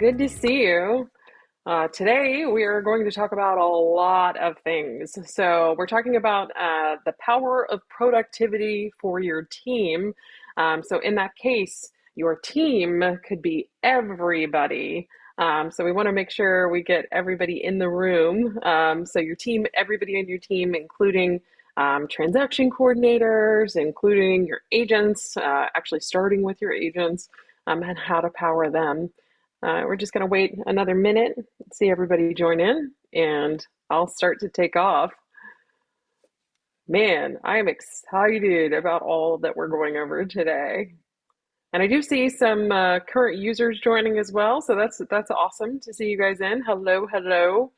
Good to see you. Today, we are going to talk about a lot of things. So, we're talking about the power of productivity for your team. So, in that case, your team could be everybody. So, we want to make sure we get everybody in the room. So, your team, everybody in your team, including transaction coordinators, including your agents, actually starting with your agents, and how to power them. We're just going to wait another minute, see everybody join in, and I'll start to take off. Man, I am excited about all that we're going over today. And I do see some current users joining as well, so that's awesome to see you guys in. Hello, hello.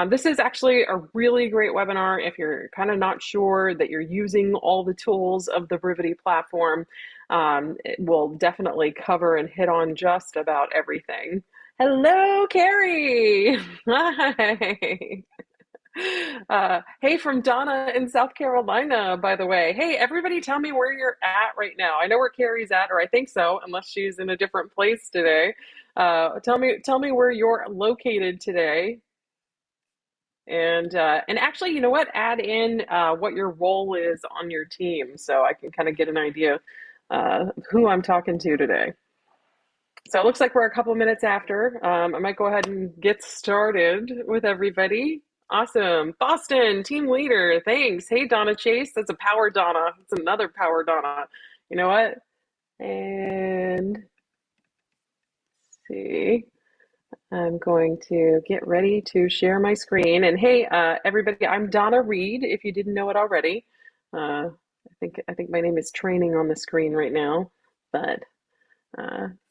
This is actually a really great webinar if you're kind of not sure that you're using all the tools of the Brivity platform. It will definitely cover and hit on just about everything. Hello, Carrie. Hi. Hey, from Donna in South Carolina, by the way. Hey, everybody tell me where you're at right now. I know where Carrie's at, or I think so, unless she's in a different place today. Tell me where you're located today. And actually, you know what? Add in what your role is on your team, so I can kind of get an idea who I'm talking to today. So it looks like we're a couple minutes after. I might go ahead and get started with everybody. Awesome. Boston, team leader. Thanks. Hey, Donna Chase. That's a power Donna. It's another power Donna. You know what? And let's see. I'm going to get ready to share my screen. And hey, everybody, I'm Donna Reed, if you didn't know it already. I think my name is training on the screen right now, but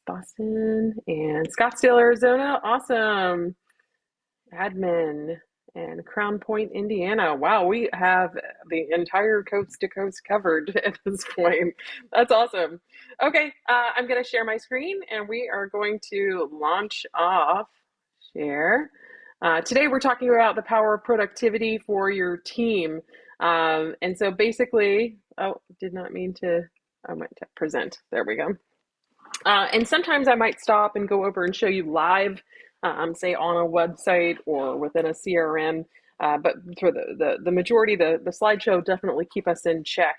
Boston and Scottsdale, Arizona, awesome. Admin and Crown Point, Indiana. Wow, we have the entire coast to coast covered at this point. That's awesome. Okay, I'm going to share my screen and we are going to launch off. Share. Today we're talking about the power of productivity for your team. And so basically, oh, did not mean to, I might present. There we go. And sometimes I might stop and go over and show you live, say on a website or within a CRM. But for the majority, the slideshow definitely keep us in check.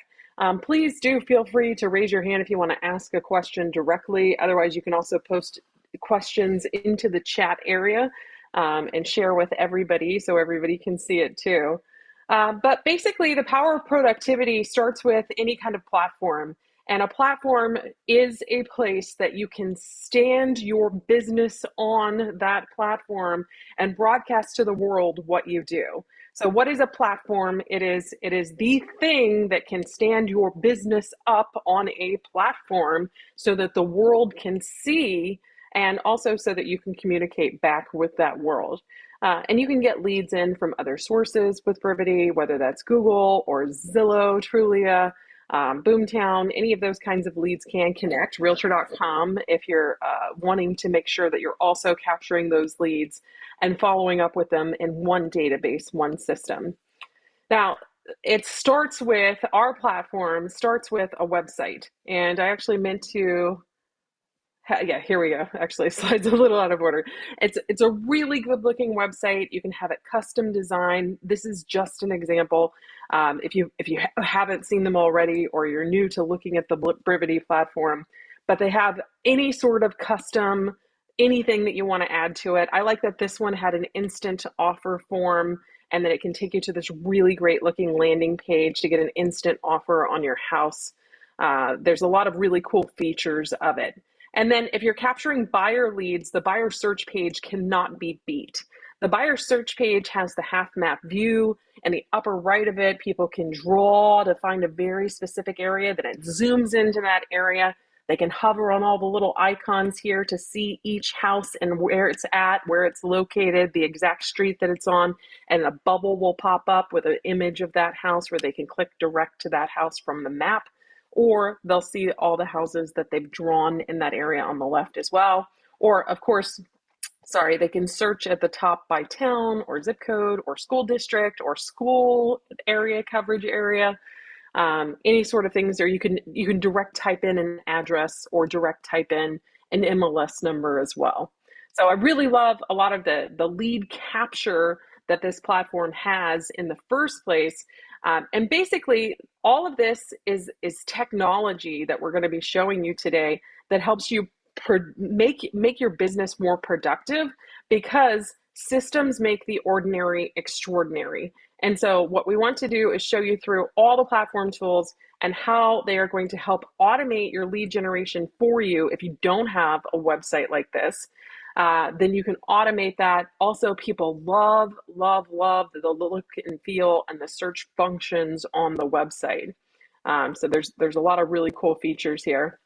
Please do feel free to raise your hand if you want to ask a question directly. Otherwise, you can also post questions into the chat area and share with everybody so everybody can see it too. But basically, the power of productivity starts with any kind of platform. And a platform is a place that you can stand your business on that platform and broadcast to the world what you do. So what is a platform? It is the thing that can stand your business up on a platform so that the world can see, and also so that you can communicate back with that world. And you can get leads in from other sources with Brivity, whether that's Google or Zillow, Trulia, Boomtown, any of those kinds of leads can connect. Realtor.com, if you're wanting to make sure that you're also capturing those leads and following up with them in one database, one system. Now, it starts with, our platform starts with a website. And I actually meant to, yeah, here we go. Actually, slide's a little out of order. It's a really good looking website. You can have it custom designed. This is just an example. If you haven't seen them already, or you're new to looking at the Brivity platform, but they have any sort of custom, anything that you want to add to it. I like that this one had an instant offer form, and then it can take you to this really great looking landing page to get an instant offer on your house. There's a lot of really cool features of it. And then if you're capturing buyer leads, the buyer search page cannot be beat. The buyer search page has the half map view, and the upper right of it, people can draw to find a very specific area, then it zooms into that area. They can hover on all the little icons here to see each house and where it's at, where it's located, the exact street that it's on, and a bubble will pop up with an image of that house where they can click direct to that house from the map. Or they'll see all the houses that they've drawn in that area on the left as well. Or of course, they can search at the top by town or zip code or school district or school area, coverage area, any sort of things. Or you can direct type in an address or direct type in an MLS number as well. So I really love a lot of the lead capture that this platform has in the first place. And basically, all of this is technology that we're going to be showing you today that helps you make your business more productive, because systems make the ordinary extraordinary. And so what we want to do is show you through all the platform tools and how they are going to help automate your lead generation for you if you don't have a website like this. Then you can automate that. Also, people love, love, love the look and feel and the search functions on the website. So there's a lot of really cool features here.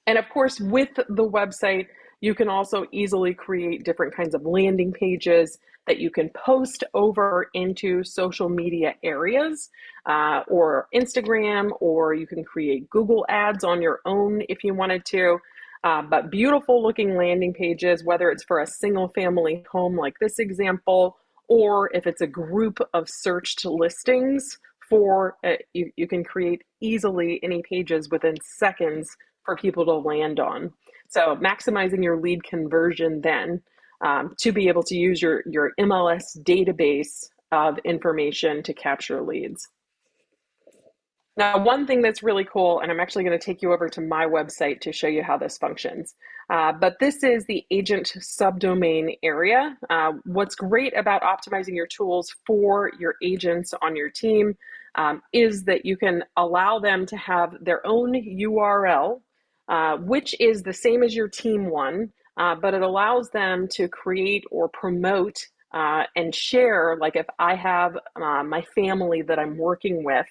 And of course, with the website, you can also easily create different kinds of landing pages that you can post over into social media areas, or Instagram, or you can create Google ads on your own if you wanted to. But beautiful looking landing pages, whether it's for a single family home like this example, or if it's a group of searched listings for, you can create easily any pages within seconds for people to land on. So maximizing your lead conversion then, to be able to use your MLS database of information to capture leads. Now, one thing that's really cool, and I'm actually going to take you over to my website to show you how this functions, but this is the agent subdomain area. What's great about optimizing your tools for your agents on your team is that you can allow them to have their own URL, which is the same as your team one, but it allows them to create or promote and share. Like if I have my family that I'm working with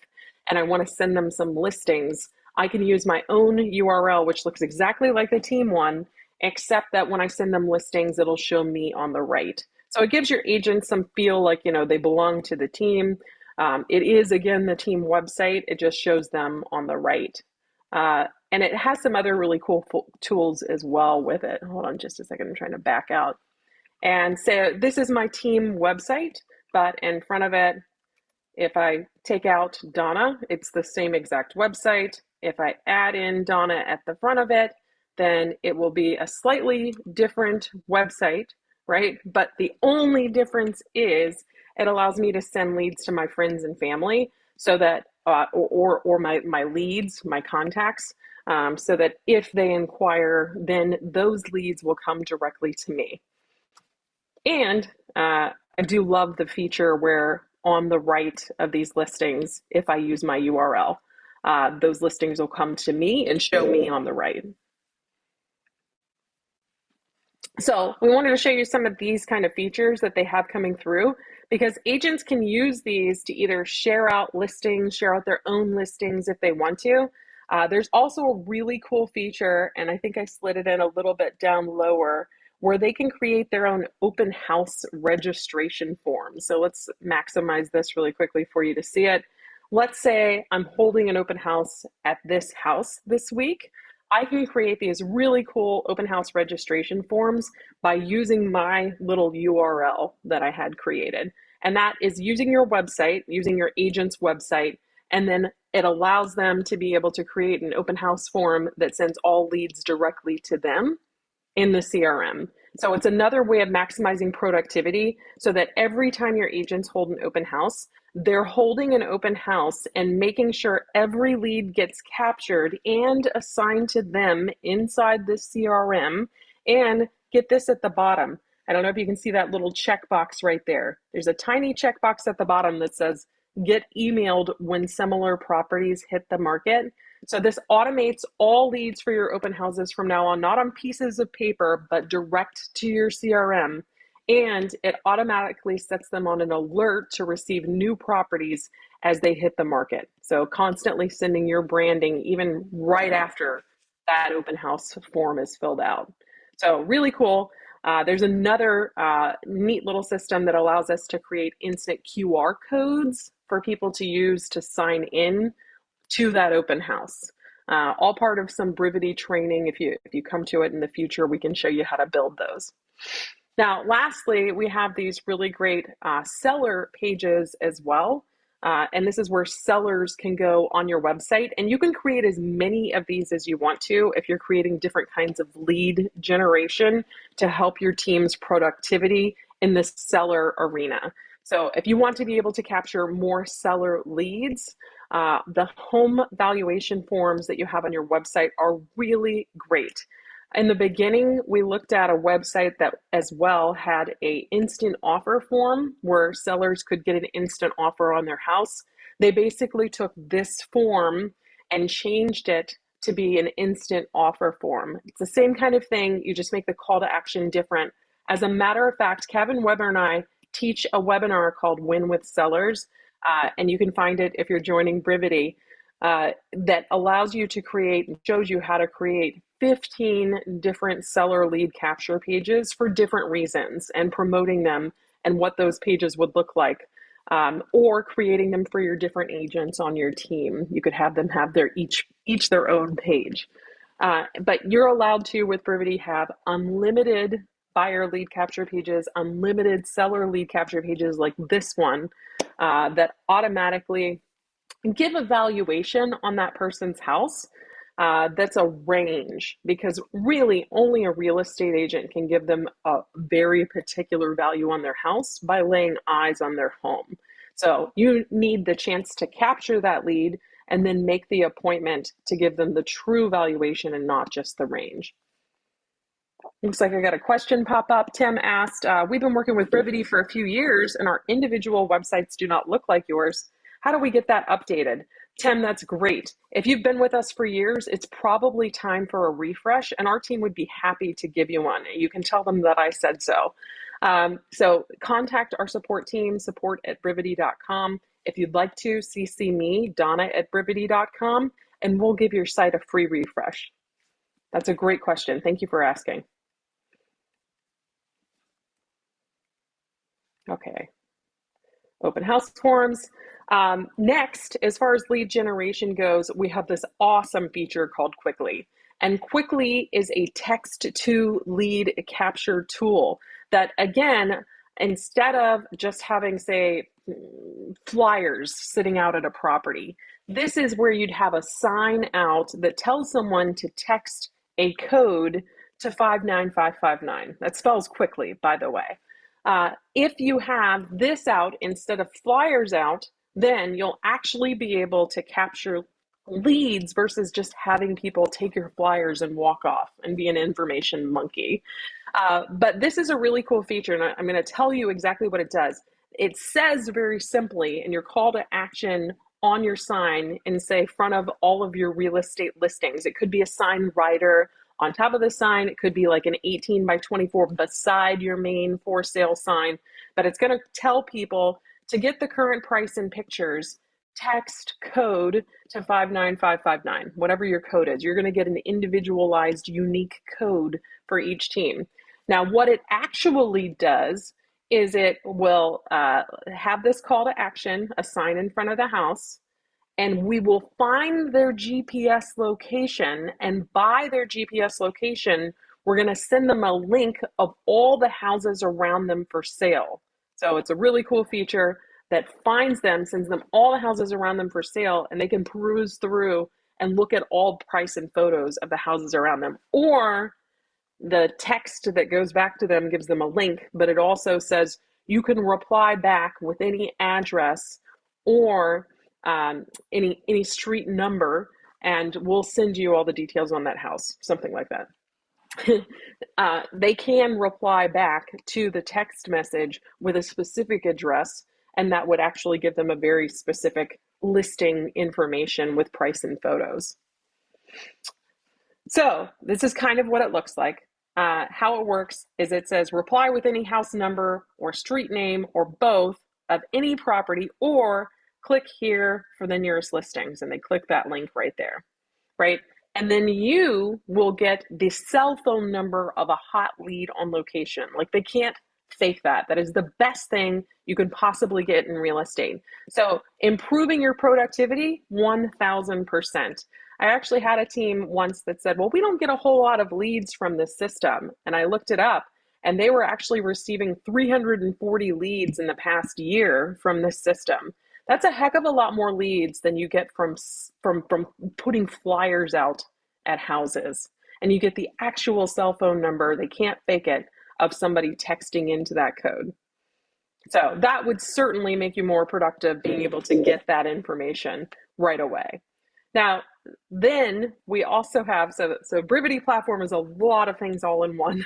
and I want to send them some listings, I can use my own URL, which looks exactly like the team one, except that when I send them listings, it'll show me on the right. So it gives your agents some feel like, they belong to the team. It is, again, the team website. It just shows them on the right. And it has some other really cool tools as well with it. Hold on just a second. I'm trying to back out. And so this is my team website, but in front of it, if I take out Donna, it's the same exact website. If I add in Donna at the front of it, then it will be a slightly different website, right? But the only difference is it allows me to send leads to my friends and family, so that, or my leads, my contacts, so that if they inquire, then those leads will come directly to me. And I do love the feature where on the right of these listings, if I use my URL, those listings will come to me and show me on the right. So we wanted to show you some of these kind of features that they have coming through, because agents can use these to either share out listings, share out their own listings if they want to. There's also a really cool feature, and I think I slid it in a little bit down lower, where they can create their own open house registration form. So let's maximize this really quickly for you to see it. Let's say I'm holding an open house at this house this week. I can create these really cool open house registration forms by using my little URL that I had created. And that is using your website, using your agent's website, and then it allows them to be able to create an open house form that sends all leads directly to them in the CRM. So it's another way of maximizing productivity, so that every time your agents hold an open house, they're holding an open house and making sure every lead gets captured and assigned to them inside the CRM. And get this at the bottom. I don't know if you can see that little checkbox right there. There's a tiny checkbox at the bottom that says, get emailed when similar properties hit the market. So this automates all leads for your open houses from now on, not on pieces of paper, but direct to your CRM. And it automatically sets them on an alert to receive new properties as they hit the market. So constantly sending your branding even right after that open house form is filled out. So really cool. There's another neat little system that allows us to create instant QR codes for people to use to sign in to that open house. All part of some Brivity training. If you come to it in the future, we can show you how to build those. Now, lastly, we have these really great seller pages as well. And this is where sellers can go on your website, and you can create as many of these as you want to if you're creating different kinds of lead generation to help your team's productivity in the seller arena. So if you want to be able to capture more seller leads, the home valuation forms that you have on your website are really great. In the beginning, we looked at a website that as well had a instant offer form where sellers could get an instant offer on their house. They basically took this form and changed it to be an instant offer form. It's the same kind of thing, you just make the call to action different. As a matter of fact, Kevin Weber and I teach a webinar called Win with Sellers, and you can find it if you're joining Brivity, that allows you to create, shows you how to create 15 different seller lead capture pages for different reasons and promoting them and what those pages would look like, or creating them for your different agents on your team. You could have them have their each their own page. But you're allowed to, with Brivity, have unlimited buyer lead capture pages, unlimited seller lead capture pages like this one, that automatically give a valuation on that person's house. That's a range, because really only a real estate agent can give them a very particular value on their house by laying eyes on their home. So you need the chance to capture that lead and then make the appointment to give them the true valuation and not just the range. Looks like I got a question pop up. Tim asked, we've been working with Brivity for a few years and our individual websites do not look like yours. How do we get that updated? Tim, that's great. If you've been with us for years, it's probably time for a refresh, and our team would be happy to give you one. You can tell them that I said so. So contact our support team, support@brivity.com. If you'd like to, CC me, Donna@brivity.com, and we'll give your site a free refresh. That's a great question. Thank you for asking. Okay. Open house forms. Next, as far as lead generation goes, we have this awesome feature called Quickly. And Quickly is a text to lead capture tool that, again, instead of just having, say, flyers sitting out at a property, this is where you'd have a sign out that tells someone to text a code to 59559. That spells Quickly, by the way. If you have this out instead of flyers out, then you'll actually be able to capture leads versus just having people take your flyers and walk off and be an information monkey. But this is a really cool feature, and I'm going to tell you exactly what it does. It says very simply in your call to action on your sign in, say, front of all of your real estate listings. It could be a sign rider on top of the sign. It could be like an 18 by 24 beside your main for sale sign, but it's going to tell people to get the current price and pictures, text code to 59559, whatever your code is. You're going to get an individualized, unique code for each team. Now, what it actually does is it will have this call to action, a sign in front of the house, and we will find their GPS location, and by their GPS location, we're going to send them a link of all the houses around them for sale. So it's a really cool feature that finds them, sends them all the houses around them for sale, and they can peruse through and look at all price and photos of the houses around them. Or the text that goes back to them gives them a link, but it also says you can reply back with any address or any street number, and we'll send you all the details on that house, something like that. They can reply back to the text message with a specific address, and that would actually give them a very specific listing information with price and photos. So this is kind of what it looks like. How it works is it says reply with any house number or street name or both of any property, or click here for the nearest listings, and they click that link right there, right? And then you will get the cell phone number of a hot lead on location. Like, they can't fake that. That is the best thing you can possibly get in real estate. So improving your productivity, 1000%. I actually had a team once that said, well, we don't get a whole lot of leads from this system. And I looked it up, and they were actually receiving 340 leads in the past year from this system. That's a heck of a lot more leads than you get from putting flyers out at houses. And you get the actual cell phone number, they can't fake it, of somebody texting into that code. So that would certainly make you more productive being able to get that information right away. Now, then we also have, so Brivity platform is a lot of things all in one.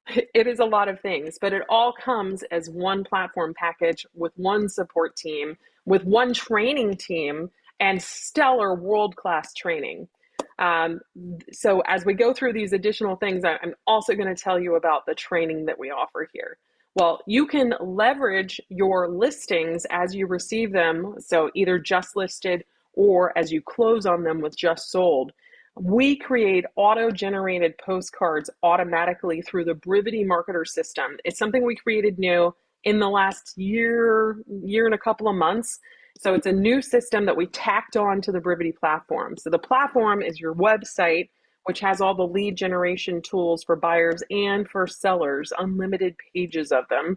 It is a lot of things, but it all comes as one platform package with one support team, with one training team, and stellar world-class training. Um, so as we go through these additional things, I'm also going to tell you about the training that we offer here. Well, you can leverage your listings as you receive them, so either just listed or as you close on them with just sold. We create auto-generated postcards automatically through the Brivity marketer system. It's something we created new in the last year and a couple of months. So it's a new system that we tacked on to the Brivity platform. So the platform is your website, which has all the lead generation tools for buyers and for sellers, unlimited pages of them.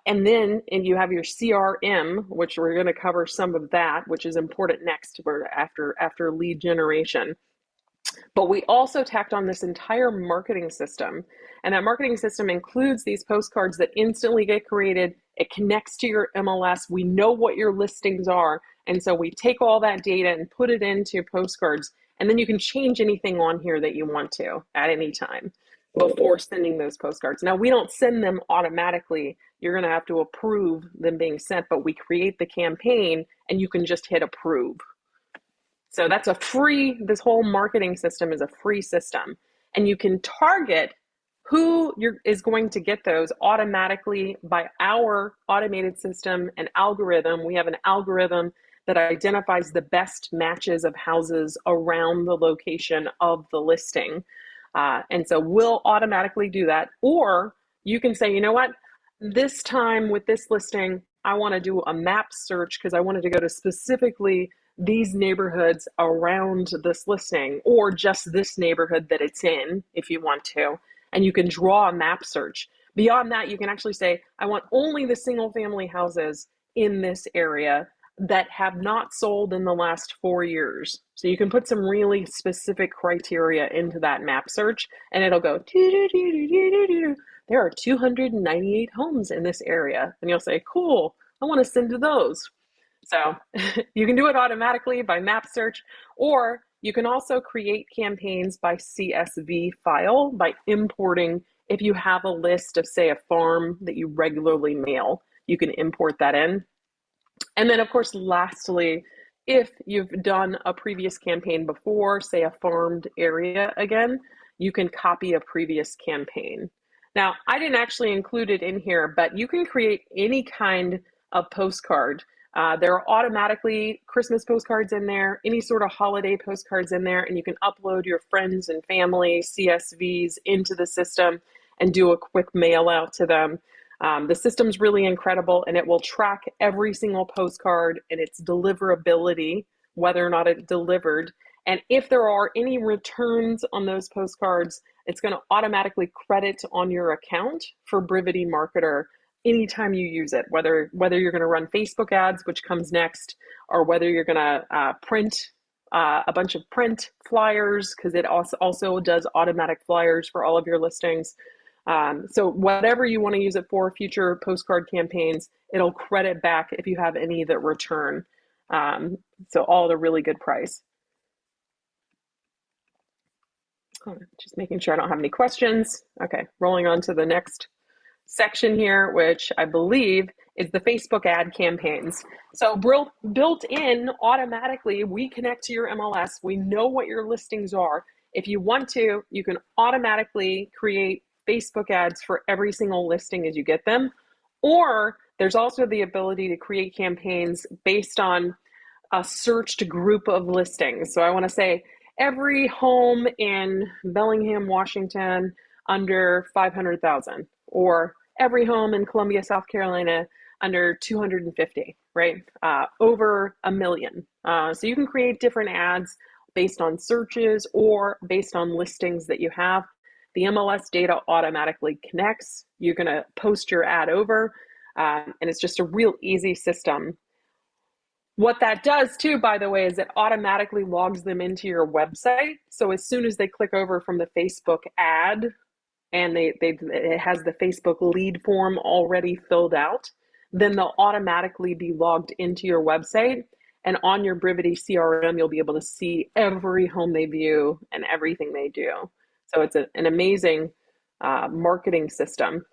And then you have your CRM, which we're going to cover some of that, which is important next after lead generation. But we also tacked on this entire marketing system. And that marketing system includes these postcards that instantly get created. It connects to your MLS. We know what your listings are. And so we take all that data and put it into postcards. And then you can change anything on here that you want to at any time before sending those postcards. Now, we don't send them automatically. You're going to have to approve them being sent, but we create the campaign and you can just hit approve. So that's a free, this whole marketing system is a free system. And you can target who is going to get those automatically by our automated system and algorithm. We have an algorithm that identifies the best matches of houses around the location of the listing. And so we'll automatically do that. Or you can say, you know what, this time with this listing, I want to do a map search because I wanted to go to specifically these neighborhoods around this listing, or just this neighborhood that it's in if you want to, and you can draw a map search. Beyond that, you can actually say, I want only the single family houses in this area that have not sold in the last 4 years. So you can put some really specific criteria into that map search and it'll go, there are 298 homes in this area. And you'll say, cool, I want to send to those. So you can do it automatically by map search, or you can also create campaigns by CSV file by importing. If you have a list of, say, a farm that you regularly mail, you can import that in. And then, of course, lastly, if you've done a previous campaign before, say a farmed area again, you can copy a previous campaign. Now, I didn't actually include it in here, but you can create any kind of postcard. There are automatically Christmas postcards in there, any sort of holiday postcards in there, and you can upload your friends and family CSVs into the system and do a quick mail out to them. The system's really incredible, and it will track every single postcard and its deliverability, whether or not it delivered. And if there are any returns on those postcards, it's going to automatically credit on your account for Brivity Marketer anytime you use it, whether you're going to run Facebook ads, which comes next, or whether you're going to print a bunch of print flyers, because it also does automatic flyers for all of your listings. So whatever you want to use it for, future postcard campaigns, it'll credit back if you have any that return. So all at a really good price. Just making sure I don't have any questions. Okay, rolling on to the next section here, which I believe is the Facebook ad campaigns. So built in automatically, we connect to your MLS. We know what your listings are. If you want to, you can automatically create Facebook ads for every single listing as you get them. Or there's also the ability to create campaigns based on a searched group of listings. So I want to say every home in Bellingham, Washington under 500,000, or every home in Columbia, South Carolina under 250, right? Over 1 million. So you can create different ads based on searches or based on listings that you have. The MLS data automatically connects. You're going to post your ad over. And it's just a real easy system. What that does too, by the way, is it automatically logs them into your website. So as soon as they click over from the Facebook ad and it has the Facebook lead form already filled out, then they'll automatically be logged into your website. And on your Brivity CRM, you'll be able to see every home they view and everything they do. So it's an amazing marketing system.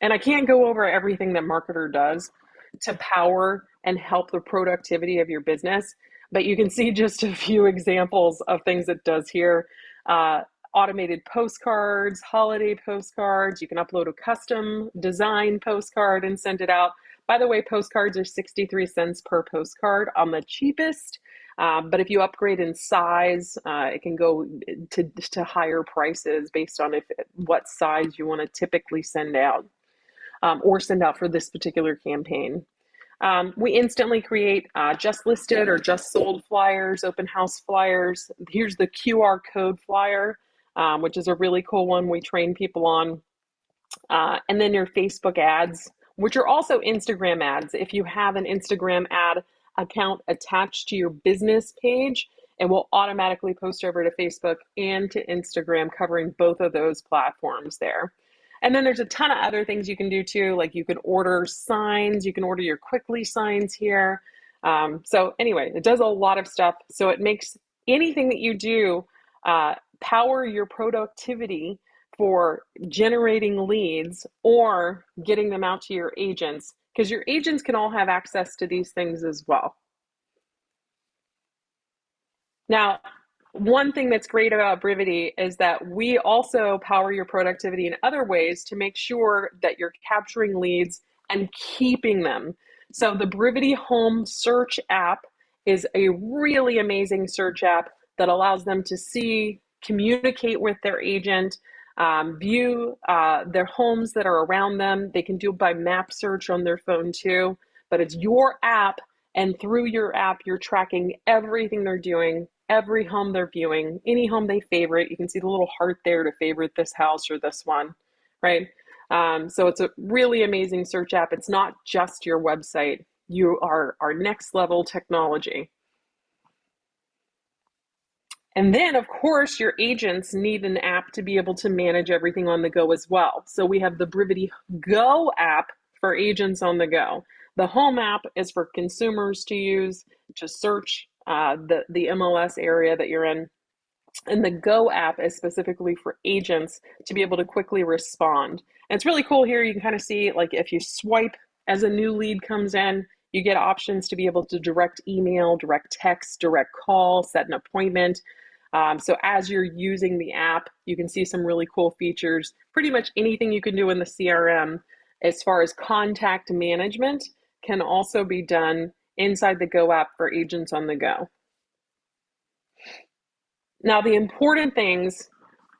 And I can't go over everything that marketer does to power and help the productivity of your business, but you can see just a few examples of things it does here. Automated postcards, holiday postcards. You can upload a custom design postcard and send it out. By the way, postcards are 63 cents per postcard on the cheapest. But if you upgrade in size, it can go to higher prices based on what size you want to typically send out or send out for this particular campaign. We instantly create just listed or just sold flyers, open house flyers. Here's the QR code flyer, which is a really cool one we train people on. And then your Facebook ads, which are also Instagram ads. If you have an Instagram ad account attached to your business page, it will automatically post over to Facebook and to Instagram, covering both of those platforms there. And then there's a ton of other things you can do too, like you can order signs, you can order your Quickly signs here. So anyway, it does a lot of stuff. So it makes anything that you do power your productivity for generating leads or getting them out to your agents, because your agents can all have access to these things as well. Now, one thing that's great about Brivity is that we also power your productivity in other ways to make sure that you're capturing leads and keeping them. So the Brivity Home Search app is a really amazing search app that allows them to see, communicate with their agent, view their homes that are around them. They can do it by map search on their phone too, but it's your app, and through your app, you're tracking everything they're doing, every home they're viewing, any home they favorite. You can see the little heart there to favorite this house or this one, right? So it's a really amazing search app. It's not just your website. You are our next level technology. And then, of course, your agents need an app to be able to manage everything on the go as well. So we have the Brivity Go app for agents on the go. The Home app is for consumers to use to search the MLS area that you're in. And the Go app is specifically for agents to be able to quickly respond. And it's really cool here. You can kind of see, like, if you swipe as a new lead comes in, you get options to be able to direct email, direct text, direct call, set an appointment. So as you're using the app, you can see some really cool features. Pretty much anything you can do in the CRM as far as contact management can also be done inside the Go app for agents on the go. Now, the important things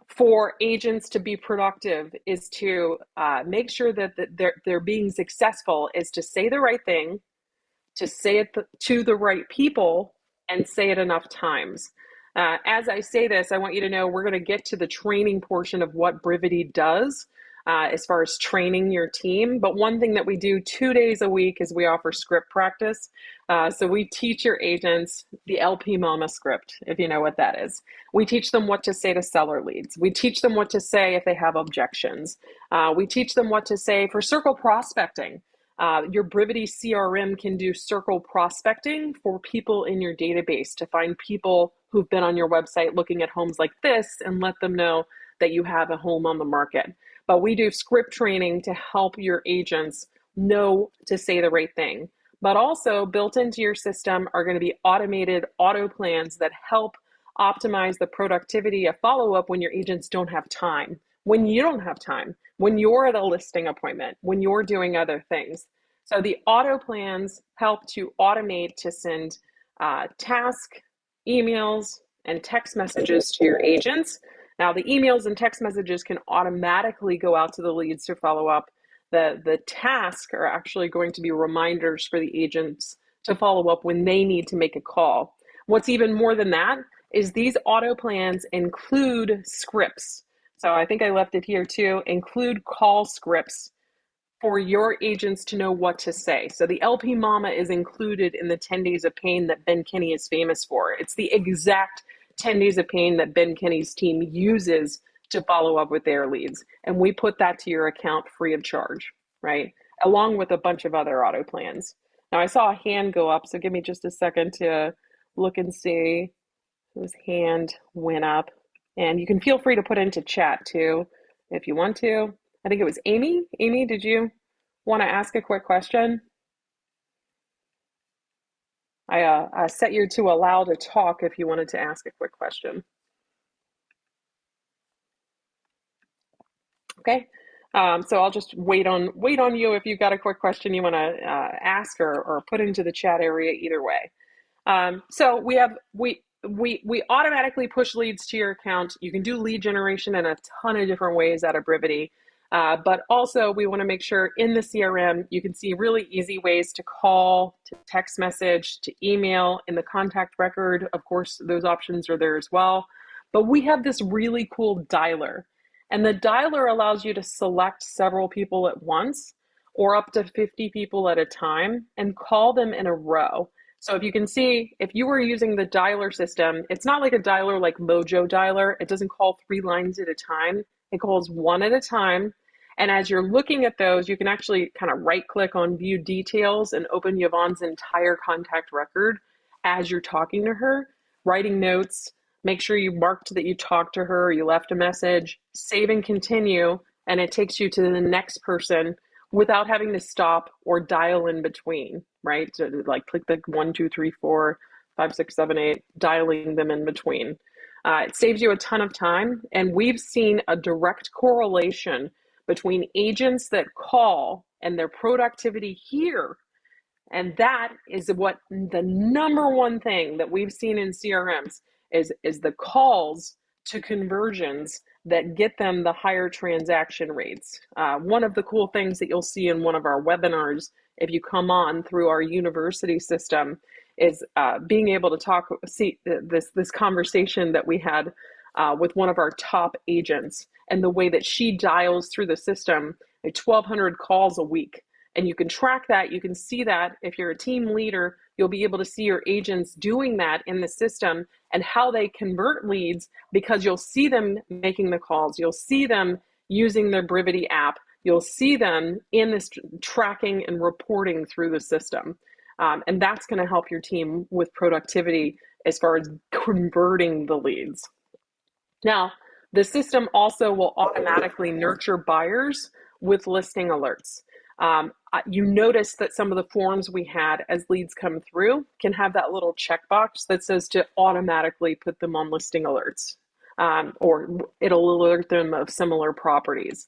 for agents to be productive is to make sure that they're being successful is to say the right thing, to say it to the right people, and say it enough times. As I say this, I want you to know we're going to get to the training portion of what Brivity does as far as training your team. But one thing that we do 2 days a week is we offer script practice. So we teach your agents the LP Mama script, if you know what that is. We teach them what to say to seller leads. We teach them what to say if they have objections. We teach them what to say for circle prospecting. Your Brivity CRM can do circle prospecting for people in your database to find people who've been on your website looking at homes like this and let them know that you have a home on the market. But we do script training to help your agents know to say the right thing. But also built into your system are going to be automated auto plans that help optimize the productivity of follow-up when your agents don't have time, when you don't have time, when you're at a listing appointment, when you're doing other things. So the auto plans help to automate to send task, emails, and text messages to your agents. Now the emails and text messages can automatically go out to the leads to follow up. The tasks are actually going to be reminders for the agents to follow up when they need to make a call. What's even more than that is these auto plans include scripts. So I think I left it here too, include call scripts for your agents to know what to say. So the LP Mama is included in the 10 days of pain that Ben Kinney is famous for. It's the exact 10 days of pain that Ben Kinney's team uses to follow up with their leads. And we put that to your account free of charge, right? Along with a bunch of other auto plans. Now I saw a hand go up, so give me just a second to look and see whose hand went up. And you can feel free to put into chat too if you want to. I think it was Amy. Amy, did you want to ask a quick question? I set you to allow to talk if you wanted to ask a quick question. Okay. So I'll just wait on you if you've got a quick question you want to ask or put into the chat area either way. So we automatically push leads to your account. You can do lead generation in a ton of different ways out of Brivity. But also we want to make sure in the CRM, you can see really easy ways to call, to text message, to email in the contact record. Of course, those options are there as well. But we have this really cool dialer. And the dialer allows you to select several people at once or up to 50 people at a time and call them in a row. So if you can see, if you were using the dialer system, it's not like a dialer like Mojo Dialer. It doesn't call 3 lines at a time. It calls 1 at a time. And as you're looking at those, you can actually kind of right click on view details and open Yvonne's entire contact record as you're talking to her, writing notes. Make sure you marked that you talked to her, you left a message, save and continue, and it takes you to the next person without having to stop or dial in between, right? So like click the 1, 2, 3, 4, 5, 6, 7, 8, dialing them in between. It saves you a ton of time, and we've seen a direct correlation between agents that call and their productivity here. And that is what the number one thing that we've seen in CRMs is the calls to conversions that get them the higher transaction rates. One of the cool things that you'll see in one of our webinars, if you come on through our university system, is being able to see this conversation that we had with one of our top agents, and the way that she dials through the system, 1,200 calls a week. And you can track that, you can see that. If you're a team leader, you'll be able to see your agents doing that in the system and how they convert leads, because you'll see them making the calls. You'll see them using their Brivity app. You'll see them in this tracking and reporting through the system. And that's going to help your team with productivity as far as converting the leads. Now, the system also will automatically nurture buyers with listing alerts. You notice that some of the forms we had as leads come through can have that little checkbox that says to automatically put them on listing alerts, or it'll alert them of similar properties.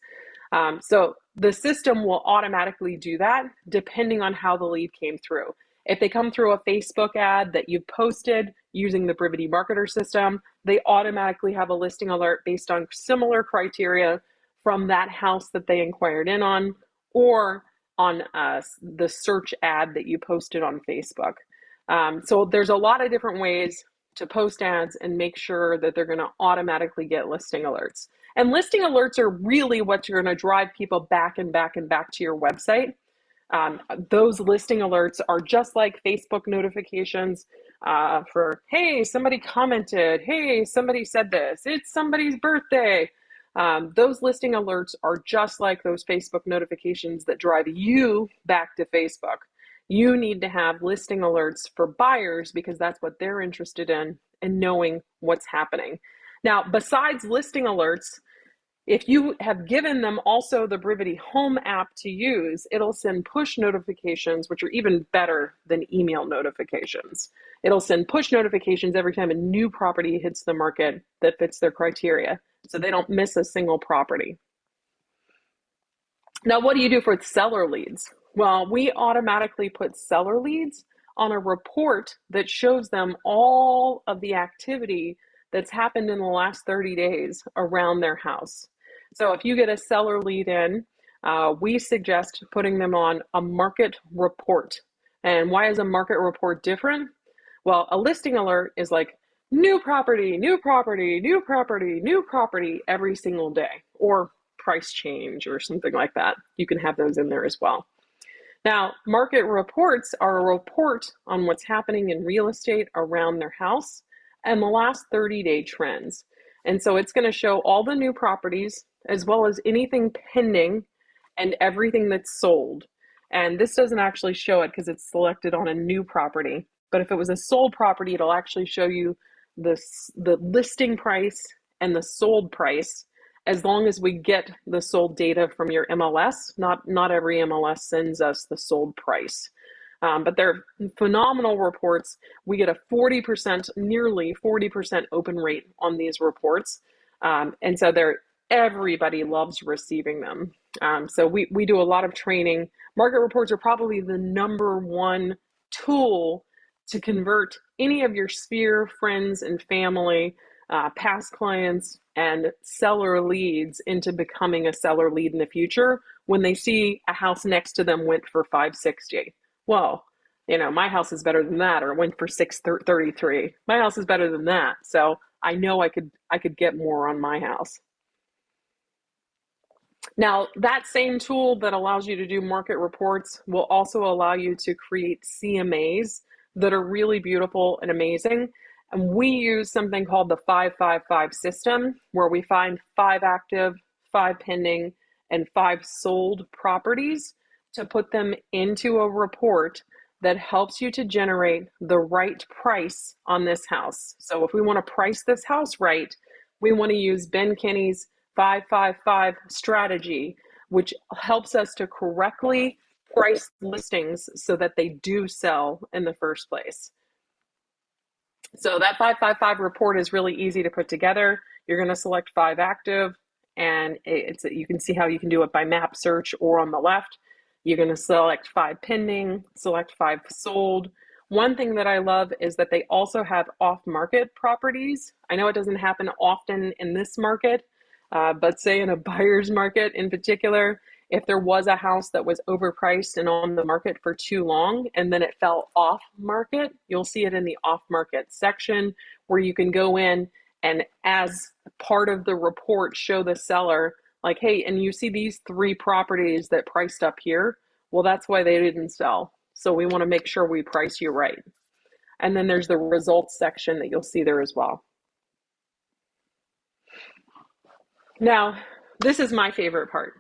So the system will automatically do that depending on how the lead came through. If they come through a Facebook ad that you've posted using the Brivity marketer system, they automatically have a listing alert based on similar criteria from that house that they inquired in on, or on the search ad that you posted on Facebook. So there's a lot of different ways to post ads and make sure that they're going to automatically get listing alerts. And listing alerts are really what you're going to drive people back and back and back to your website. Those listing alerts are just like Facebook notifications for, hey, somebody commented, hey, somebody said this, it's somebody's birthday. Those listing alerts are just like those Facebook notifications that drive you back to Facebook. You need to have listing alerts for buyers because that's what they're interested in and knowing what's happening. Now, besides listing alerts, if you have given them also the Brivity Home app to use, it'll send push notifications, which are even better than email notifications. It'll send push notifications every time a new property hits the market that fits their criteria, so they don't miss a single property. Now, what do you do for seller leads? Well, we automatically put seller leads on a report that shows them all of the activity that's happened in the last 30 days around their house. So if you get a seller lead in, we suggest putting them on a market report. And why is a market report different? Well, a listing alert is like new property, new property, new property, new property every single day, or price change or something like that. You can have those in there as well. Now, market reports are a report on what's happening in real estate around their house and the last 30-day trends. And so it's going to show all the new properties as well as anything pending and everything that's sold. And this doesn't actually show it because it's selected on a new property. But if it was a sold property, it'll actually show you the listing price and the sold price, as long as we get the sold data from your MLS. Not every MLS sends us the sold price. But they're phenomenal reports. We get a 40%, nearly 40% open rate on these reports. And so everybody loves receiving them. So we do a lot of training. Market reports are probably the number one tool to convert any of your sphere, friends and family, past clients and seller leads into becoming a seller lead in the future when they see a house next to them went for 560. Well, my house is better than that, or it went for 633. My house is better than that. So I know I could get more on my house. Now, that same tool that allows you to do market reports will also allow you to create CMAs that are really beautiful and amazing. And we use something called the 555 system, where we find 5 active, 5 pending, and 5 sold properties to put them into a report that helps you to generate the right price on this house. So if we want to price this house right, we want to use Ben Kinney's 555 strategy, which helps us to correctly price listings so that they do sell in the first place. So that 555 report is really easy to put together. You're going to select 5 active, and you can see how you can do it by map search or on the left. You're going to select 5 pending, select 5 sold. One thing that I love is that they also have off-market properties. I know it doesn't happen often in this market, but say in a buyer's market in particular, if there was a house that was overpriced and on the market for too long and then it fell off market, you'll see it in the off market section where you can go in and, as part of the report, show the seller like, hey, and you see these 3 properties that priced up here. Well, that's why they didn't sell. So we want to make sure we price you right. And then there's the results section that you'll see there as well. Now, this is my favorite part.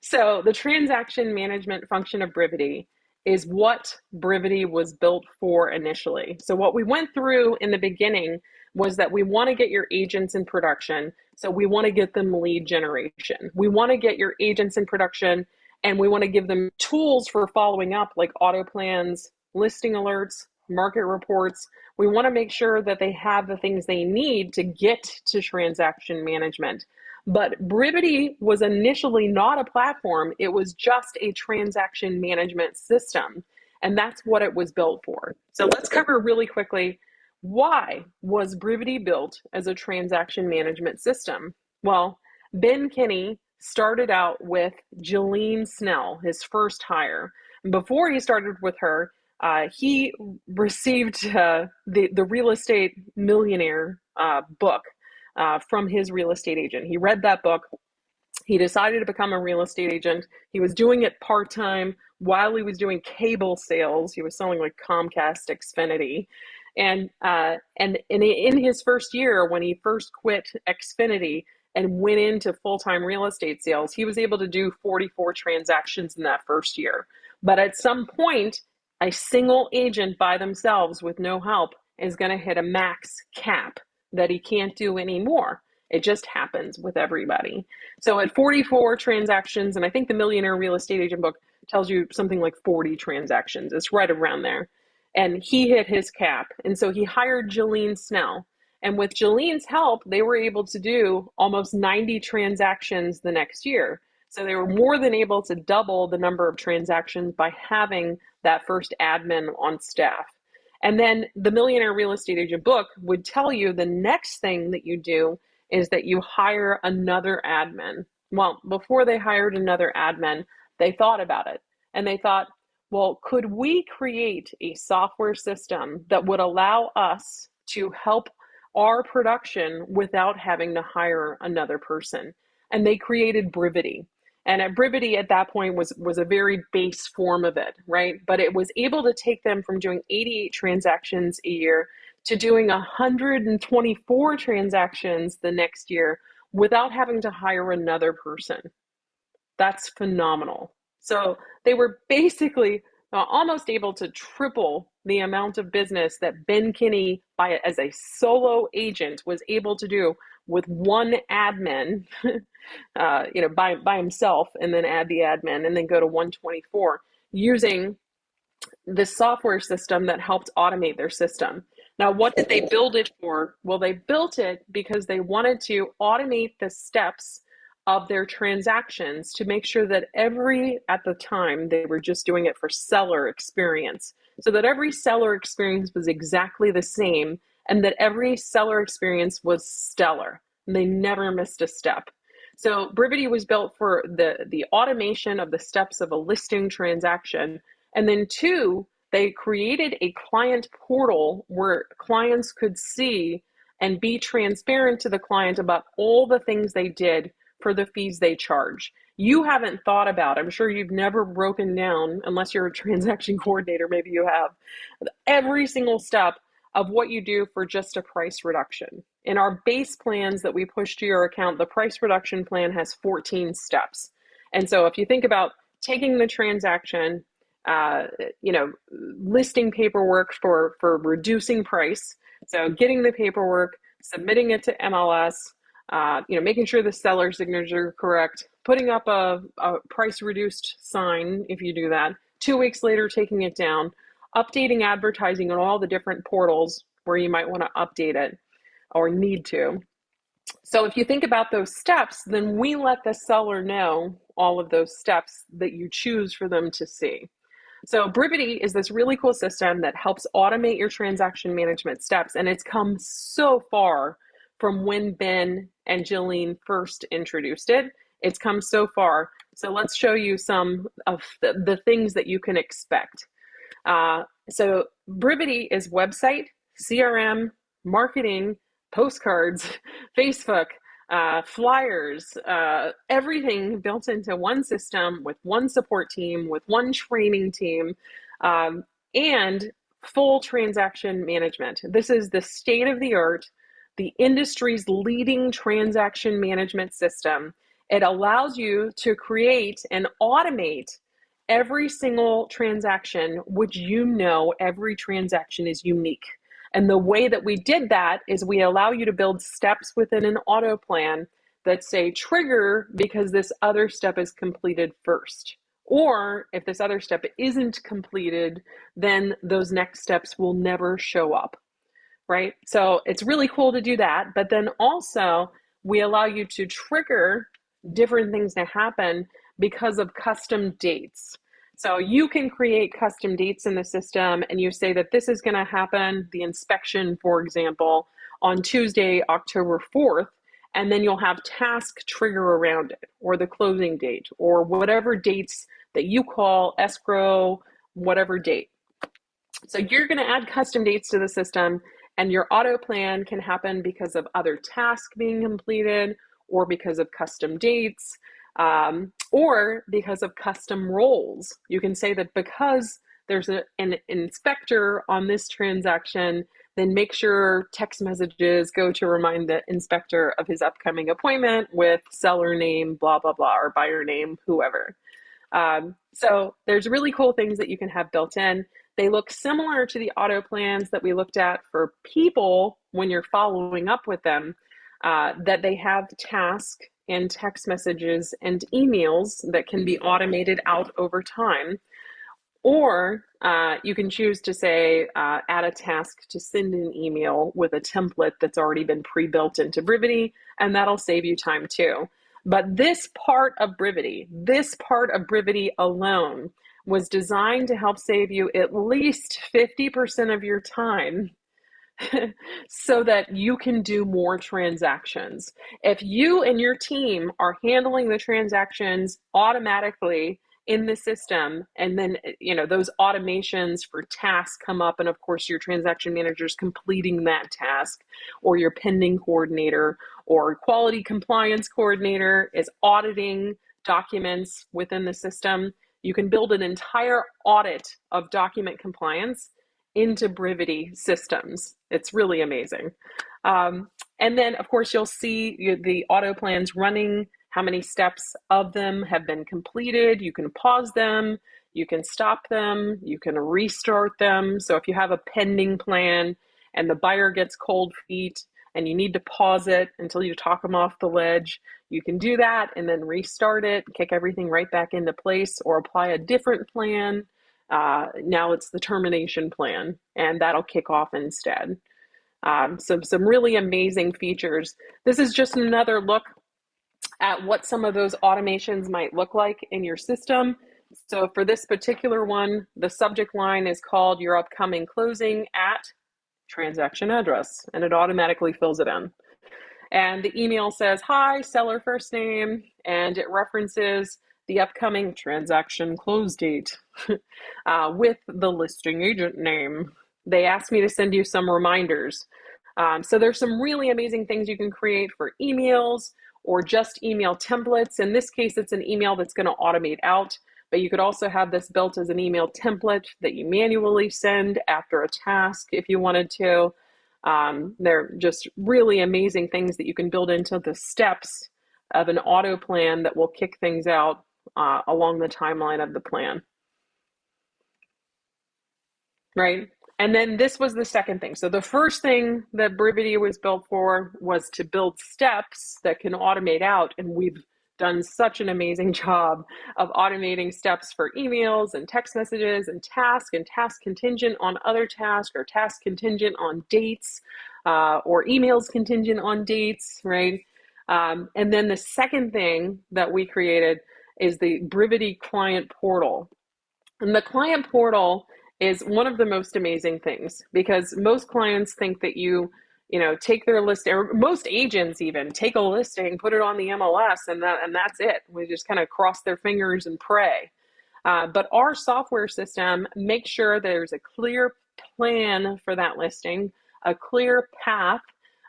So the transaction management function of Brivity is what Brivity was built for initially. So what we went through in the beginning was that we want to get your agents in production. So we want to get them lead generation. We want to get your agents in production, and we want to give them tools for following up, like auto plans, listing alerts, market reports. We want to make sure that they have the things they need to get to transaction management. But Brivity was initially not a platform. It was just a transaction management system. And that's what it was built for. So let's cover really quickly, why was Brivity built as a transaction management system? Well, Ben Kinney started out with Jillian Snell, his first hire. Before he started with her, he received the Real Estate Millionaire book from his real estate agent. He read that book. He decided to become a real estate agent. He was doing it part-time while he was doing cable sales. He was selling like Comcast, Xfinity. And in his first year, when he first quit Xfinity and went into full-time real estate sales, he was able to do 44 transactions in that first year. But at some point, a single agent by themselves with no help is going to hit a max cap that he can't do anymore. It just happens with everybody. So at 44 transactions, and I think the Millionaire Real Estate Agent book tells you something like 40 transactions. It's right around there. And he hit his cap. And so he hired Jillian Snell. And with Jillian's help, they were able to do almost 90 transactions the next year. So they were more than able to double the number of transactions by having that first admin on staff. And then the Millionaire Real Estate Agent book would tell you the next thing that you do is that you hire another admin. Well, before they hired another admin, they thought about it. And they thought, well, could we create a software system that would allow us to help our production without having to hire another person? and they created Brivity. And at Brivity at that point was a very base form of it, right? But it was able to take them from doing 88 transactions a year to doing 124 transactions the next year without having to hire another person. That's phenomenal. So they were basically almost able to triple the amount of business that Ben Kinney, as a solo agent, was able to do with one admin, by himself, and then add the admin, and then go to 124 using this software system that helped automate their system. Now, what did they build it for? Well, they built it because they wanted to automate the steps of their transactions to make sure that at the time, they were just doing it for seller experience, so that every seller experience was exactly the same and that every seller experience was stellar. And they never missed a step. So Brivity was built for the automation of the steps of a listing transaction. And then two, they created a client portal where clients could see and be transparent to the client about all the things they did for the fees they charge. You haven't thought about, I'm sure you've never broken down, unless you're a transaction coordinator, maybe you have, every single step of what you do for just a price reduction. In our base plans that we push to your account, the price reduction plan has 14 steps. And so if you think about taking the transaction, listing paperwork for reducing price, so getting the paperwork, submitting it to MLS, making sure the seller signature are correct, putting up a price reduced sign if you do that, 2 weeks later taking it down, updating advertising on all the different portals where you might want to update it or need to. So if you think about those steps, then we let the seller know all of those steps that you choose for them to see. So Brivity is this really cool system that helps automate your transaction management steps, and it's come so far from when Ben and Jillian first introduced it. It's come so far. So let's show you some of the things that you can expect. So Brivity is website, CRM, marketing, postcards, Facebook, flyers, everything built into one system with one support team, with one training team, and full transaction management. This is the state of the art, the industry's leading transaction management system. It allows you to create and automate every single transaction, which every transaction is unique. And the way that we did that is we allow you to build steps within an auto plan that say trigger because this other step is completed first. Or if this other step isn't completed, then those next steps will never show up, right? So it's really cool to do that. But then also we allow you to trigger different things to happen because of custom dates. So you can create custom dates in the system and you say that this is going to happen, the inspection, for example, on Tuesday, October 4th, and then you'll have task trigger around it, or the closing date, or whatever dates that you call escrow, whatever date. So you're going to add custom dates to the system, and your auto plan can happen because of other tasks being completed, or because of custom dates, or because of custom roles. You can say that because there's an inspector on this transaction, then make sure text messages go to remind the inspector of his upcoming appointment with seller name, blah, blah, blah, or buyer name, whoever. So there's really cool things that you can have built in. They look similar to the auto plans that we looked at for people when you're following up with them, that they have tasks and text messages and emails that can be automated out over time. Or you can choose to say, add a task to send an email with a template that's already been pre-built into Brivity, and that'll save you time too. But this part of Brivity alone was designed to help save you at least 50% of your time so that you can do more transactions. If you and your team are handling the transactions automatically in the system, and then those automations for tasks come up, and of course your transaction manager is completing that task, or your pending coordinator or quality compliance coordinator is auditing documents within the system. You can build an entire audit of document compliance into Brivity systems. It's really amazing. And then, of course, you'll see the auto plans running, how many steps of them have been completed. You can pause them, you can stop them, you can restart them. So if you have a pending plan and the buyer gets cold feet and you need to pause it until you talk them off the ledge, you can do that and then restart it, kick everything right back into place, or apply a different plan. Now it's the termination plan, and that'll kick off instead. Some really amazing features. This is just another look at what some of those automations might look like in your system. So for this particular one, the subject line is called "Your upcoming closing at transaction address," and it automatically fills it in. And the email says, "Hi, seller first name," and it references the upcoming transaction close date with the listing agent name. They asked me to send you some reminders. So there's some really amazing things you can create for emails or just email templates. In this case, it's an email that's going to automate out, but you could also have this built as an email template that you manually send after a task if you wanted to. They're just really amazing things that you can build into the steps of an auto plan that will kick things out along the timeline of the plan. Right? And then this was the second thing. So the first thing that Brivity was built for was to build steps that can automate out. And we've done such an amazing job of automating steps for emails and text messages and task contingent on other tasks, or task contingent on dates, or emails contingent on dates, right? And then the second thing that we created is the Brivity client portal. And the client portal is one of the most amazing things, because most clients think that you take their listing, or most agents even take a listing, put it on the MLS, and that's it. We just kind of cross their fingers and pray. But our software system makes sure there's a clear plan for that listing, a clear path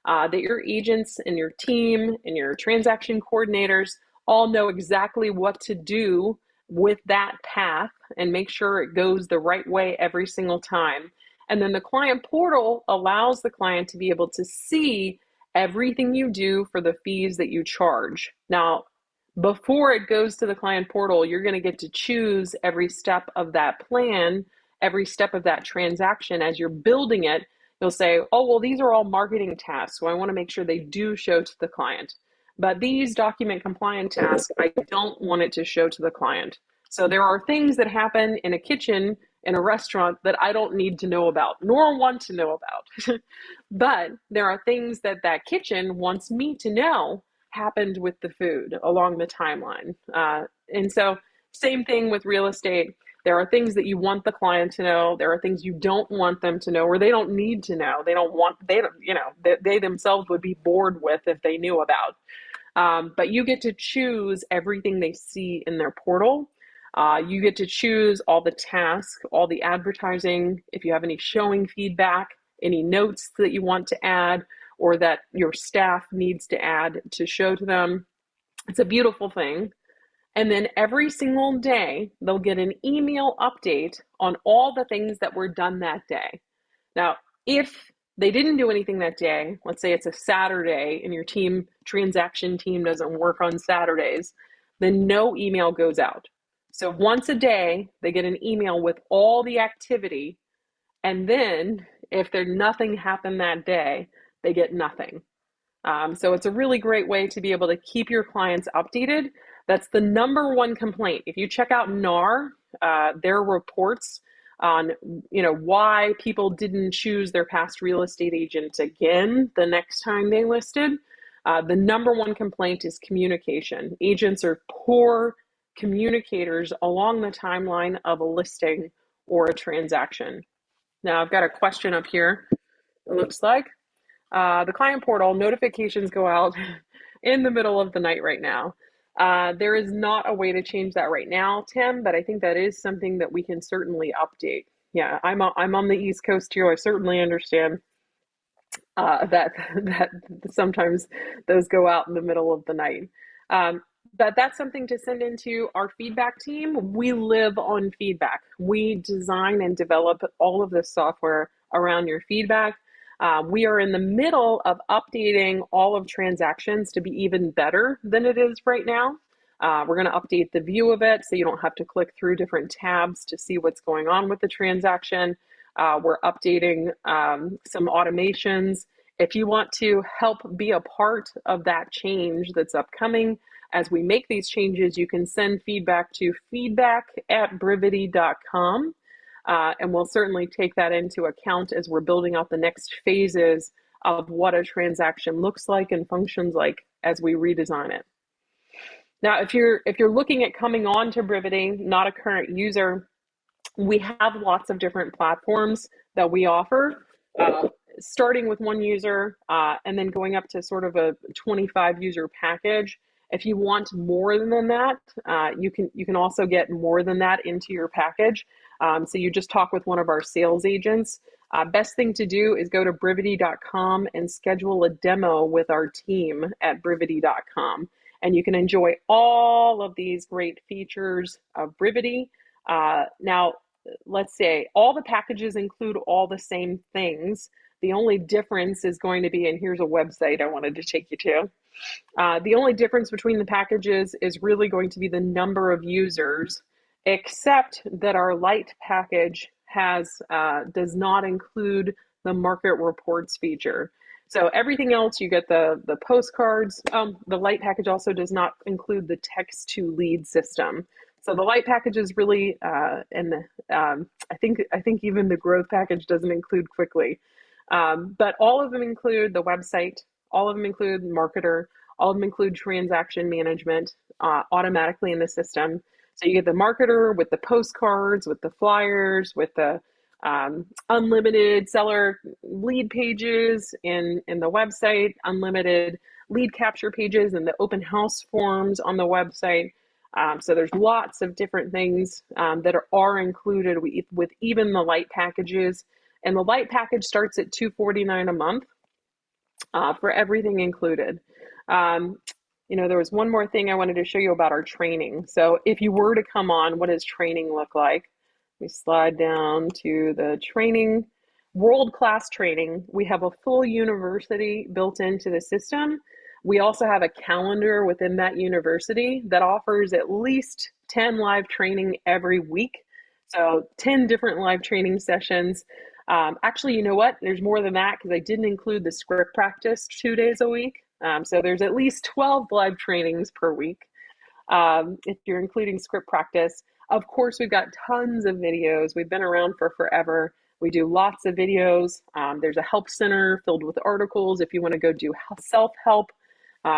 that your agents and your team and your transaction coordinators all know exactly what to do with that path, and make sure it goes the right way every single time. And then the client portal allows the client to be able to see everything you do for the fees that you charge. Now, before it goes to the client portal, you're going to get to choose every step of that plan, every step of that transaction. As you're building it, you'll say, oh, well, these are all marketing tasks, so I want to make sure they do show to the client. But these document compliant tasks, I don't want it to show to the client. So there are things that happen in a kitchen in a restaurant that I don't need to know about, nor want to know about. But there are things that that kitchen wants me to know happened with the food along the timeline. And so same thing with real estate. There are things that you want the client to know. There are things you don't want them to know, or they don't need to know. They themselves would be bored with if they knew about. But you get to choose everything they see in their portal. You get to choose all the tasks, all the advertising, if you have any showing feedback, any notes that you want to add, or that your staff needs to add to show to them. It's a beautiful thing. And then every single day, they'll get an email update on all the things that were done that day. Now, if they didn't do anything that day, let's say it's a Saturday and your transaction team doesn't work on Saturdays, then no email goes out. So once a day, they get an email with all the activity. And then if nothing happened that day, they get nothing. So it's a really great way to be able to keep your clients updated. That's the number one complaint. If you check out NAR, their reports on why people didn't choose their past real estate agent again the next time they listed, the number one complaint is communication. Agents are poor communicators along the timeline of a listing or a transaction. Now I've got a question up here, it looks like. The client portal notifications go out in the middle of the night right now. There is not a way to change that right now, Tim, but I think that is something that we can certainly update. Yeah, I'm on the East Coast too. I certainly understand that that sometimes those go out in the middle of the night. Um, but that's something to send into our feedback team. We live on feedback. We design and develop all of this software around your feedback. We are in the middle of updating all of transactions to be even better than it is right now. We're going to update the view of it so you don't have to click through different tabs to see what's going on with the transaction. We're updating some automations. If you want to help be a part of that change that's upcoming, as we make these changes, you can send feedback to feedback@brivity.com. And we'll certainly take that into account as we're building out the next phases of what a transaction looks like and functions like as we redesign it. Now, if you're looking at coming on to Brivity, not a current user, we have lots of different platforms that we offer, starting with one user and then going up to sort of a 25 user package. If you want more than that, you can also get more than that into your package. So you just talk with one of our sales agents. Best thing to do is go to brivity.com and schedule a demo with our team at brivity.com. And you can enjoy all of these great features of Brivity. Now, let's say all the packages include all the same things. The only difference is going to be, and here's a website I wanted to take you to. The only difference between the packages is really going to be the number of users, except that our light package does not include the market reports feature. So everything else, you get the postcards. The light package also does not include the text to lead system. So the light package is really, and I think even the growth package doesn't include quickly. But all of them include the website, all of them include marketer, all of them include transaction management automatically in the system. So you get the marketer with the postcards, with the flyers, with the unlimited seller lead pages in the website, unlimited lead capture pages and the open house forms on the website. So there's lots of different things that are included with even the light packages. And the light package starts at $249 a month for everything included. There was one more thing I wanted to show you about our training. So if you were to come on, what does training look like? Let me slide down to the training, world-class training. We have a full university built into the system. We also have a calendar within that university that offers at least 10 live training every week. So 10 different live training sessions. Actually, you know what? There's more than that because I didn't include the script practice 2 days a week. So there's at least 12 live trainings per week if you're including script practice. Of course, we've got tons of videos. We've been around for forever. We do lots of videos. There's a help center filled with articles if you want to go do self-help.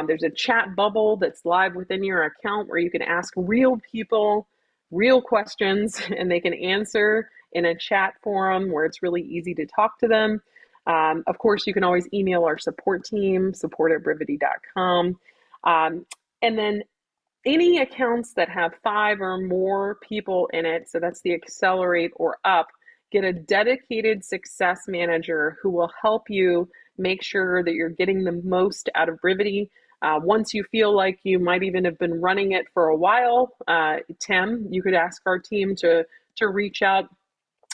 There's a chat bubble that's live within your account where you can ask real people real questions and they can answer in a chat forum where it's really easy to talk to them. Of course, you can always email our support team, support@brivity.com. And then any accounts that have 5 or more people in it, so that's the accelerate or up, get a dedicated success manager who will help you make sure that you're getting the most out of Brivity. Once you feel like you might even have been running it for a while, Tim, you could ask our team to reach out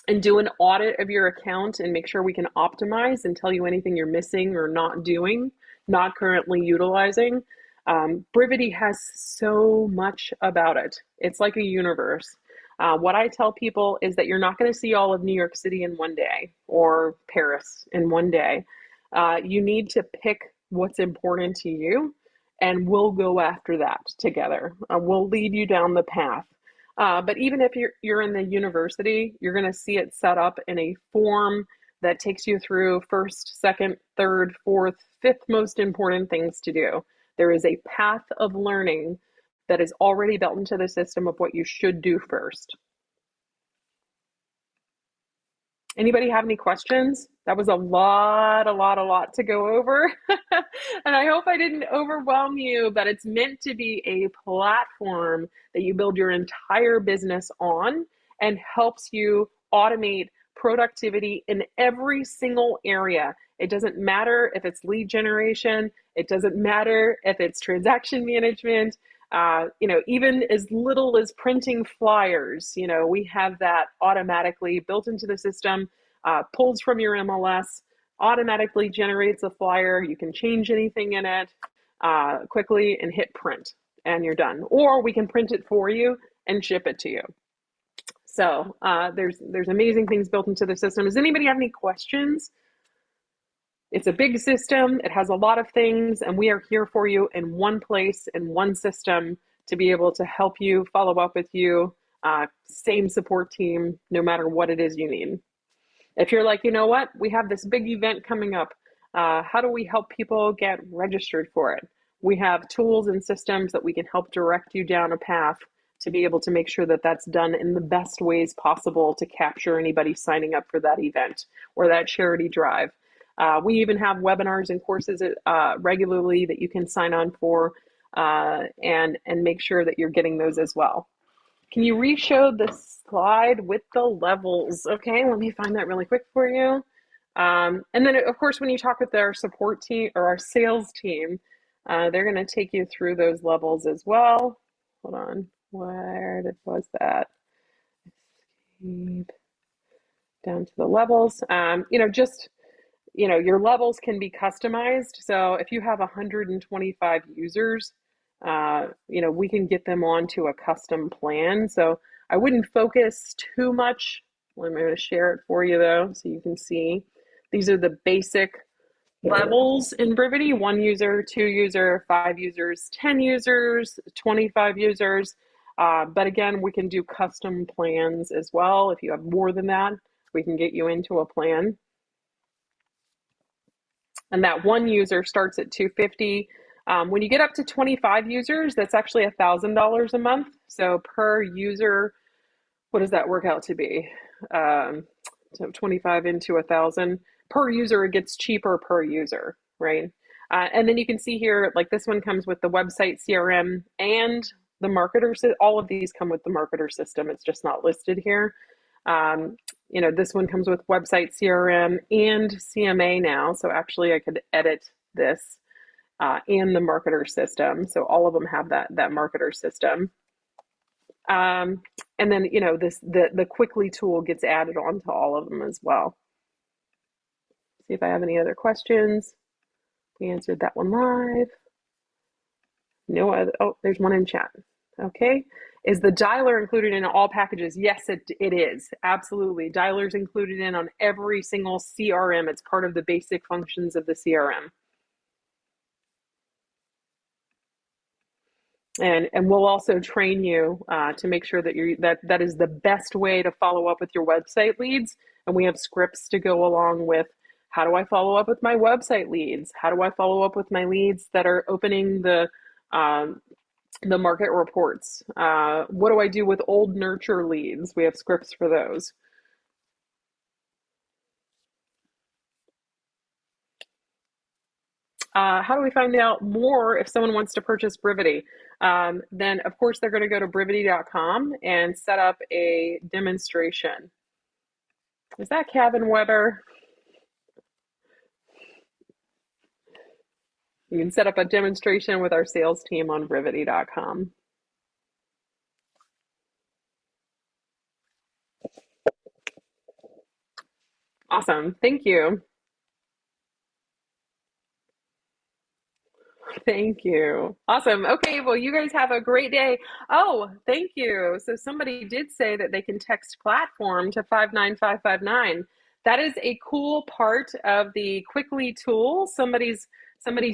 and do an audit of your account and make sure we can optimize and tell you anything you're missing or not doing, not currently utilizing. Brivity has so much about it. It's like a universe. What I tell people is that you're not going to see all of New York City in one day or Paris in one day. You need to pick what's important to you, and we'll go after that together. We'll lead you down the path. But even if you're in the university, you're going to see it set up in a form that takes you through first, second, third, fourth, fifth most important things to do. There is a path of learning that is already built into the system of what you should do first. Anybody have any questions? That was a lot to go over. And I hope I didn't overwhelm you, but it's meant to be a platform that you build your entire business on and helps you automate productivity in every single area. It doesn't matter if it's lead generation, it doesn't matter if it's transaction management, even as little as printing flyers, we have that automatically built into the system, pulls from your MLS, automatically generates a flyer. You can change anything in it quickly and hit print, and you're done. Or we can print it for you and ship it to you. So there's amazing things built into the system. Does anybody have any questions? It's a big system. It has a lot of things, and we are here for you in one place, in one system, to be able to help you, follow up with you, same support team, no matter what it is you need. If you're like, you know what, we have this big event coming up. How do we help people get registered for it? We have tools and systems that we can help direct you down a path to be able to make sure that that's done in the best ways possible to capture anybody signing up for that event or that charity drive. We even have webinars and courses regularly that you can sign on for and make sure that you're getting those as well. Can you re-show the slide with the levels? Okay, let me find that really quick for you. And then, of course, when you talk with our support team or our sales team, they're going to take you through those levels as well. Hold on, was that? Escape down to the levels. Your levels can be customized. So if you have 125 users, we can get them onto a custom plan. So I wouldn't focus too much. I'm going to share it for you though, so you can see. These are the basic levels in Brivity: 1 user, 2 user, 5 users, 10 users, 25 users. But again, we can do custom plans as well. If you have more than that, we can get you into a plan. And that 1 user starts at $250. When you get up to 25 users, that's actually $1,000 a month. So per user, what does that work out to be? So 25 into 1,000 per user, it gets cheaper per user, right? And then you can see here, like this one comes with the website CRM and the marketer. All of these come with the marketer system. It's just not listed here. This one comes with website CRM and CMA now. So actually I could edit this and the marketer system. So all of them have that marketer system. And then, the Quickly tool gets added onto all of them as well. See if I have any other questions. We answered that one live. No other. Oh, there's one in chat. Okay. Is the dialer included in all packages? Yes, it is. Absolutely. Dialer's included on every single CRM. It's part of the basic functions of the CRM. And we'll also train you to make sure that that is the best way to follow up with your website leads. And we have scripts to go along with how do I follow up with my website leads? How do I follow up with my leads that are opening the market reports? What do I do with old nurture leads? We have scripts for those. How do we find out more if someone wants to purchase Brivity? Then, of course, they're going to go to brivity.com and set up a demonstration. Is that Kevin Weber? You can set up a demonstration with our sales team on brivity.com. Awesome. Thank you. Thank you. Awesome. Okay, well, you guys have a great day. Oh, thank you. So somebody did say that they can text platform to 59559. That is a cool part of the Quickly tool. Somebody's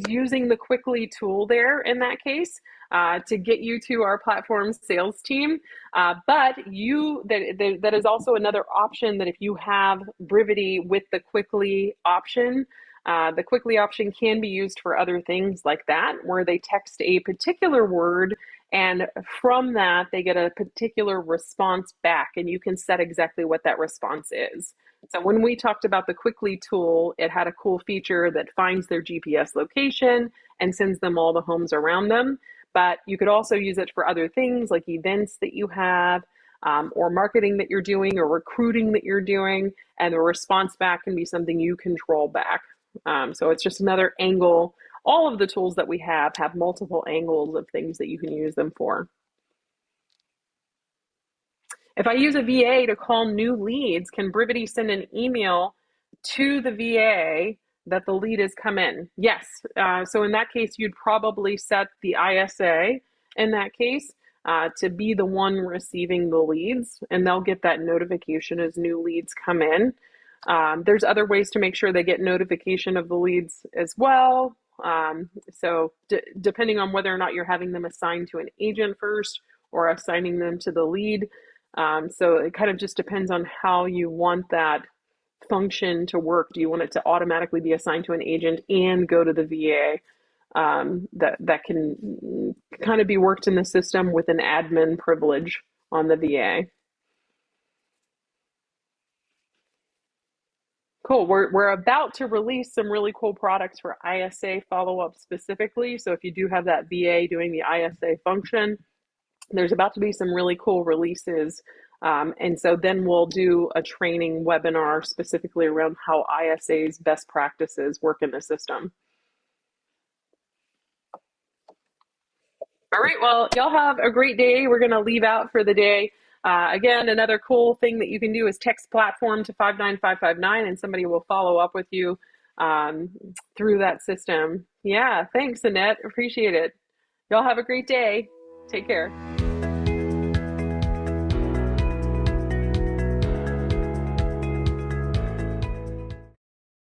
using the Quickly tool there in that case to get you to our platform sales team. But that is also another option, that if you have Brivity with the Quickly option, the Quickly option can be used for other things like that, where they text a particular word and from that they get a particular response back, and you can set exactly what that response is. So when we talked about the Quickly tool, it had a cool feature that finds their GPS location and sends them all the homes around them. But you could also use it for other things like events that you have, or marketing that you're doing, or recruiting that you're doing, and the response back can be something you control back. So it's just another angle. All of the tools that we have multiple angles of things that you can use them for. If I use a VA to call new leads, can Brivity send an email to the VA that the lead has come in? Yes. So in that case, you'd probably set the ISA in that case to be the one receiving the leads, and they'll get that notification as new leads come in. There's other ways to make sure they get notification of the leads as well. So depending on whether or not you're having them assigned to an agent first or assigning them to the lead. So it kind of just depends on how you want that function to work. Do you want it to automatically be assigned to an agent and go to the VA? That can kind of be worked in the system with an admin privilege on the VA. Cool. We're about to release some really cool products for ISA follow-up specifically. So if you do have that VA doing the ISA function, there's about to be some really cool releases. And so then we'll do a training webinar specifically around how ISA's best practices work in the system. All right, well, y'all have a great day. We're going to leave out for the day. Again, another cool thing that you can do is text platform to 59559 and somebody will follow up with you through that system. Yeah, thanks, Annette. Appreciate it. Y'all have a great day. Take care.